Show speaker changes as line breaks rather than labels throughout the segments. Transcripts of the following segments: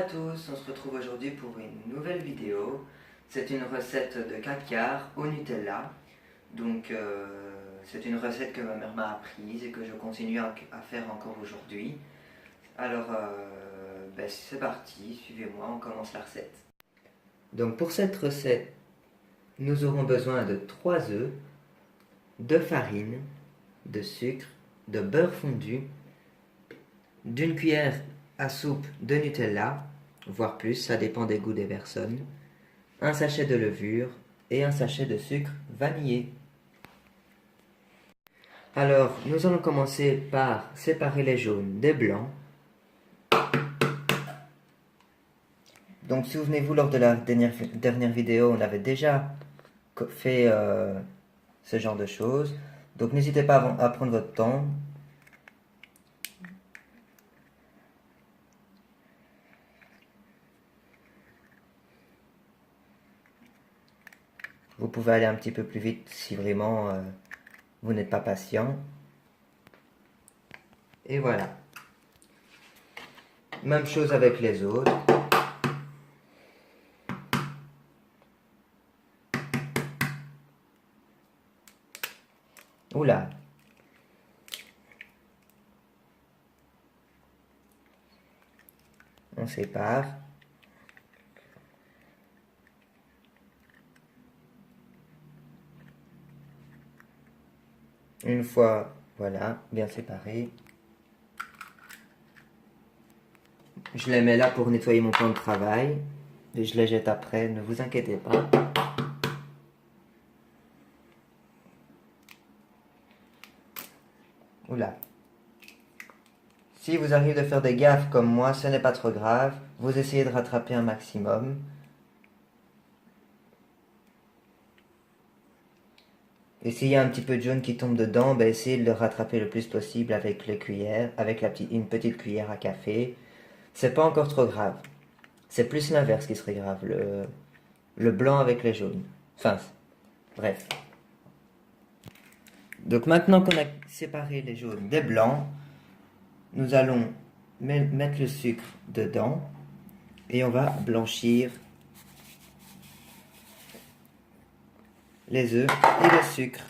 tous, on se retrouve aujourd'hui pour une nouvelle vidéo. C'est une recette de caviar au Nutella. Donc c'est une recette que ma mère m'a apprise et que je continue à faire encore aujourd'hui. Alors c'est parti, suivez-moi, on commence la recette. Donc pour cette recette, nous aurons besoin de 3 œufs, de farine, de sucre, de beurre fondu, d'une cuillère à soupe de Nutella, voire plus, ça dépend des goûts des personnes, un sachet de levure et un sachet de sucre vanillé. Alors, nous allons commencer par séparer les jaunes des blancs. Donc, souvenez-vous, lors de la dernière vidéo, on avait déjà fait ce genre de choses. Donc, n'hésitez pas à prendre votre temps. Vous pouvez aller un petit peu plus vite si vraiment vous n'êtes pas patient. Et voilà. Même chose avec les autres. Oula. On sépare. Une fois, voilà, bien séparé. Je les mets là pour nettoyer mon plan de travail. Et je les jette après, ne vous inquiétez pas. Oula. Si vous arrivez de faire des gaffes comme moi, ce n'est pas trop grave. Vous essayez de rattraper un maximum. Et s'il y a un petit peu de jaune qui tombe dedans, essayez de le rattraper le plus possible avec les cuillères, avec une petite cuillère à café. C'est pas encore trop grave. C'est plus l'inverse qui serait grave, le blanc avec les jaunes. Enfin, bref. Donc maintenant qu'on a séparé les jaunes des blancs, nous allons mettre le sucre dedans et on va blanchir les œufs et le sucre.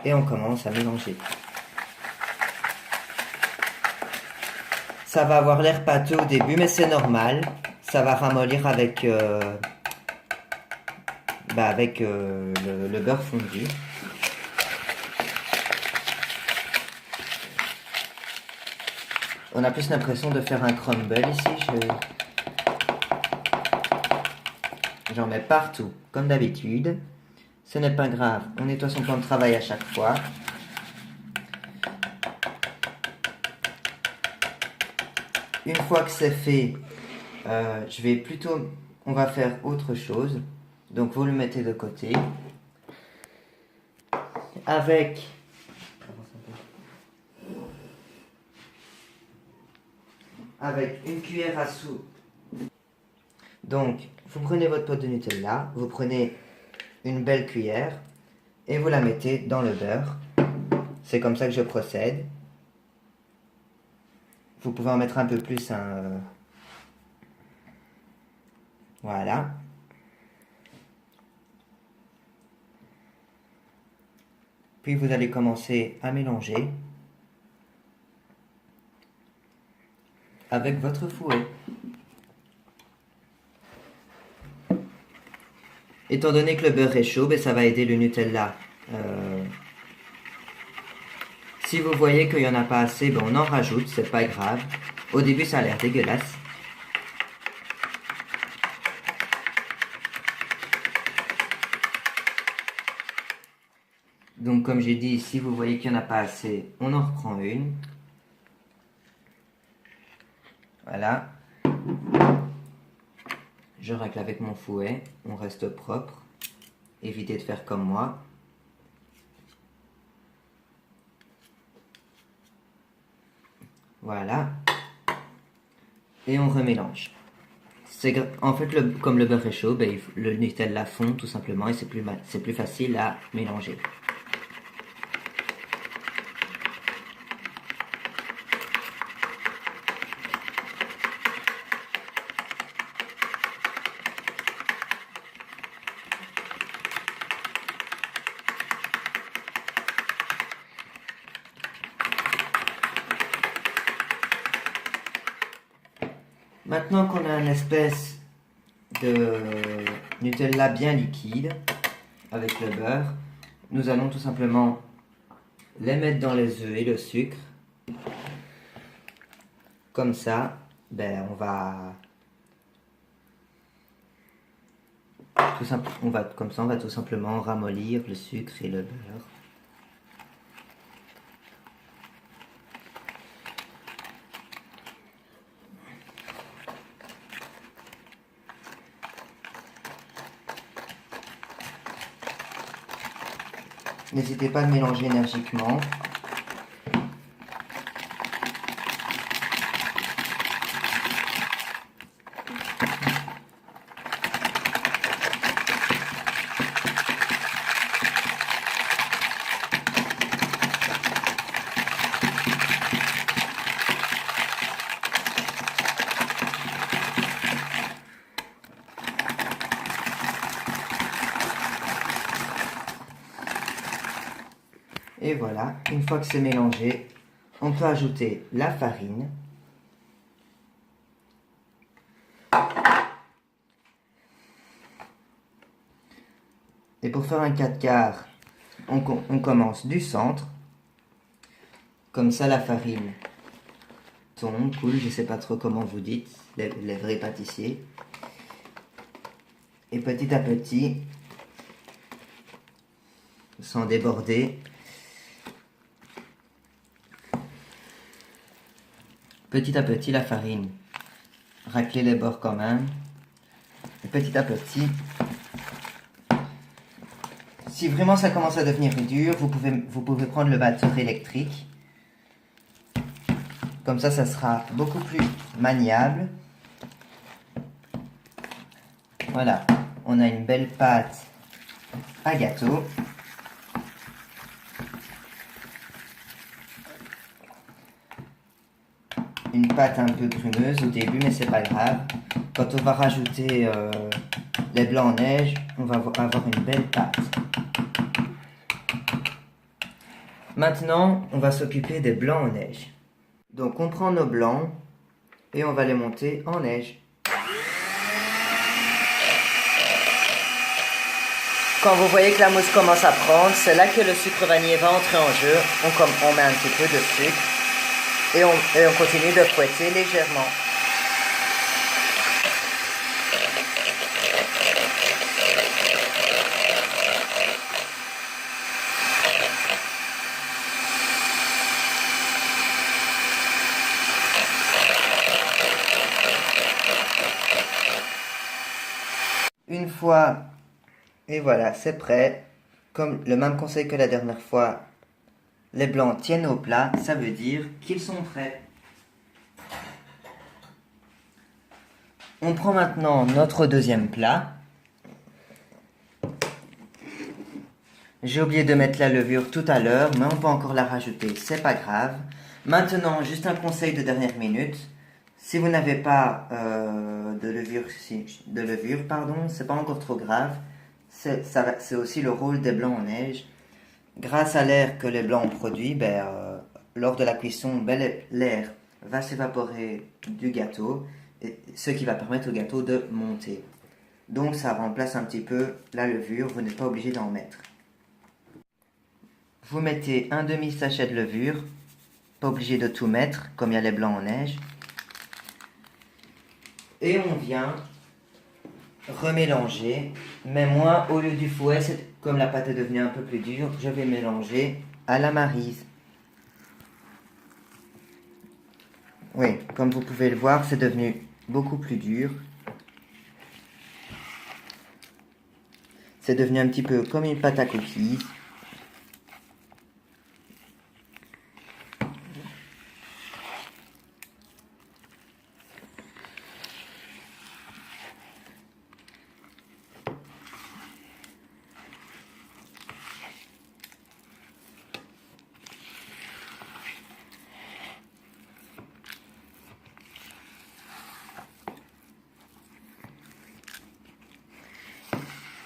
Et on commence à mélanger. Ça va avoir l'air pâteux au début, mais c'est normal. Ça va ramollir avec, le beurre fondu. On a plus l'impression de faire un crumble ici. J'en mets partout, comme d'habitude. Ce n'est pas grave, on nettoie son plan de travail à chaque fois. Une fois que c'est fait, on va faire autre chose. Donc vous le mettez de côté. Avec une cuillère à soupe. Donc, vous prenez votre pot de Nutella, vous prenez une belle cuillère et vous la mettez dans le beurre. C'est comme ça que je procède. Vous pouvez en mettre un peu plus. Voilà. Puis vous allez commencer à mélanger avec votre fouet. Étant donné que le beurre est chaud, ça va aider le Nutella. Si vous voyez qu'il n'y en a pas assez, on en rajoute, c'est pas grave. Au début, ça a l'air dégueulasse. Donc, comme j'ai dit, si vous voyez qu'il n'y en a pas assez, on en reprend une. Voilà. Je règle avec mon fouet, on reste propre. Évitez de faire comme moi. Voilà. Et on remélange. En fait, comme le beurre est chaud, le Nutella fond tout simplement et c'est plus facile à mélanger. Maintenant qu'on a une espèce de Nutella bien liquide avec le beurre, nous allons tout simplement les mettre dans les œufs et le sucre. Comme ça, on va tout simplement ramollir le sucre et le beurre. N'hésitez pas à mélanger énergiquement. Et voilà, une fois que c'est mélangé, on peut ajouter la farine. Et pour faire un 4/4, on commence du centre. Comme ça, la farine tombe, coule, je ne sais pas trop comment vous dites, les vrais pâtissiers. Et petit à petit, sans déborder, petit à petit la farine, racler les bords quand même. Et petit à petit, si vraiment ça commence à devenir dur, vous pouvez prendre le batteur électrique. Comme ça sera beaucoup plus maniable. Voilà, on a une belle pâte à gâteau. Une pâte un peu crémeuse au début, mais c'est pas grave. Quand on va rajouter les blancs en neige, on va avoir une belle pâte. Maintenant, on va s'occuper des blancs en neige. Donc on prend nos blancs et on va les monter en neige. Quand vous voyez que la mousse commence à prendre, c'est là que le sucre vanillé va entrer en jeu. On met un petit peu de sucre et on continue de fouetter légèrement. Une fois, et voilà, c'est prêt. Comme le même conseil que la dernière fois, les blancs tiennent au plat, ça veut dire qu'ils sont prêts. On prend maintenant notre deuxième plat. J'ai oublié de mettre la levure tout à l'heure, mais on peut encore la rajouter, c'est pas grave. Maintenant, juste un conseil de dernière minute. Si vous n'avez pas de levure, c'est pas encore trop grave. C'est aussi le rôle des blancs en neige. Grâce à l'air que les blancs ont produit, lors de la cuisson, l'air va s'évaporer du gâteau, ce qui va permettre au gâteau de monter. Donc ça remplace un petit peu la levure, vous n'êtes pas obligé d'en mettre. Vous mettez un demi-sachet de levure, pas obligé de tout mettre, comme il y a les blancs en neige. Et on vient remélanger, mais moi, au lieu du fouet, comme la pâte est devenue un peu plus dure, je vais mélanger à la maryse. Oui, comme vous pouvez le voir, c'est devenu beaucoup plus dur. C'est devenu un petit peu comme une pâte à cookies.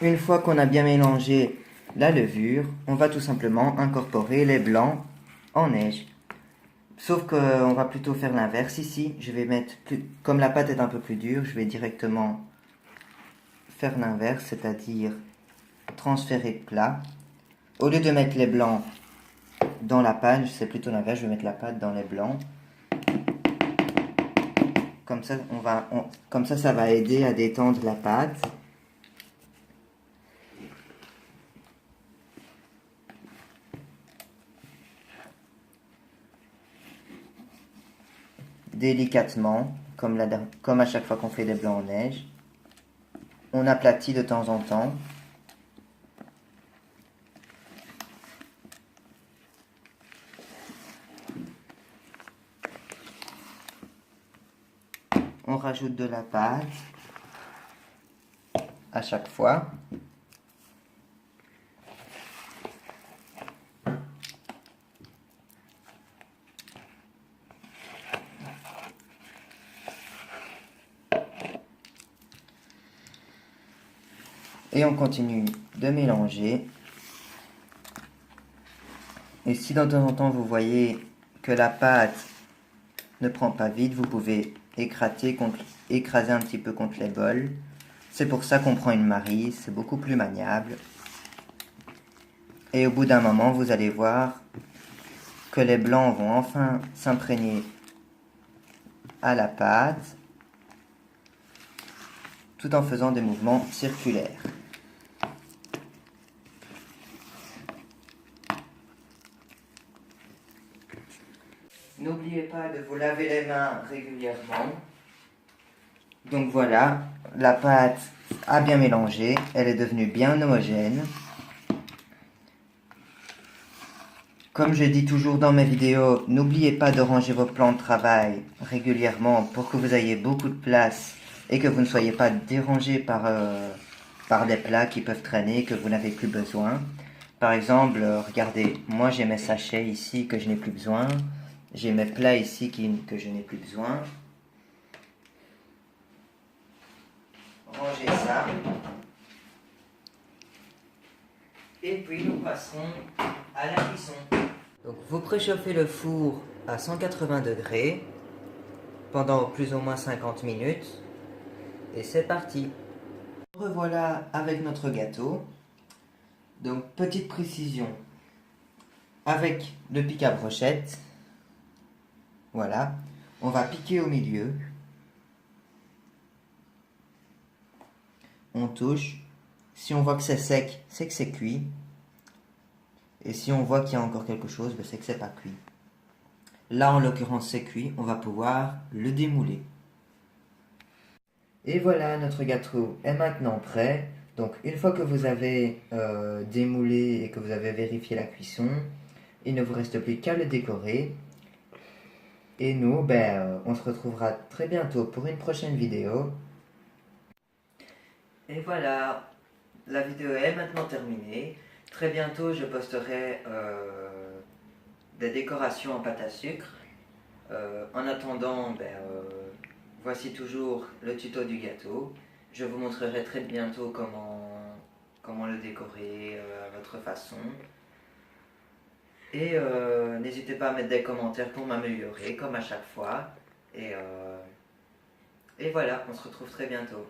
Une fois qu'on a bien mélangé la levure, on va tout simplement incorporer les blancs en neige. Sauf qu'on va plutôt faire l'inverse ici. Je vais mettre, comme la pâte est un peu plus dure, je vais directement faire l'inverse, c'est-à-dire transférer plat. Au lieu de mettre les blancs dans la pâte, c'est plutôt l'inverse, je vais mettre la pâte dans les blancs. Comme ça, ça va aider à détendre la pâte. Délicatement, comme à chaque fois qu'on fait des blancs en neige. On aplatit de temps en temps. On rajoute de la pâte à chaque fois. Et on continue de mélanger. Et si de temps en temps vous voyez que la pâte ne prend pas vite, vous pouvez écraser un petit peu contre les bols. C'est pour ça qu'on prend une maryse, c'est beaucoup plus maniable. Et au bout d'un moment, vous allez voir que les blancs vont enfin s'imprégner à la pâte, tout en faisant des mouvements circulaires. N'oubliez pas de vous laver les mains régulièrement. Donc voilà, la pâte a bien mélangé, elle est devenue bien homogène. Comme je dis toujours dans mes vidéos, n'oubliez pas de ranger vos plans de travail régulièrement pour que vous ayez beaucoup de place et que vous ne soyez pas dérangé par des plats qui peuvent traîner que vous n'avez plus besoin. Par exemple, regardez, moi j'ai mes sachets ici que je n'ai plus besoin. J'ai mes plats ici que je n'ai plus besoin. Rangez ça. Et puis nous passerons à la cuisson. Donc vous préchauffez le four à 180 degrés pendant plus ou moins 50 minutes. Et c'est parti. Revoilà avec notre gâteau. Donc petite précision. Avec le pic à brochette. Voilà. On va piquer au milieu. On touche. Si on voit que c'est sec, c'est que c'est cuit. Et si on voit qu'il y a encore quelque chose, c'est que c'est pas cuit. Là, en l'occurrence, c'est cuit. On va pouvoir le démouler. Et voilà, notre gâteau est maintenant prêt. Donc, une fois que vous avez démoulé et que vous avez vérifié la cuisson, il ne vous reste plus qu'à le décorer. Et nous, on se retrouvera très bientôt pour une prochaine vidéo. Et voilà, la vidéo est maintenant terminée. Très bientôt, je posterai des décorations en pâte à sucre. En attendant, voici toujours le tuto du gâteau. Je vous montrerai très bientôt comment le décorer à votre façon. Et n'hésitez pas à mettre des commentaires pour m'améliorer, comme à chaque fois. Et voilà, on se retrouve très bientôt.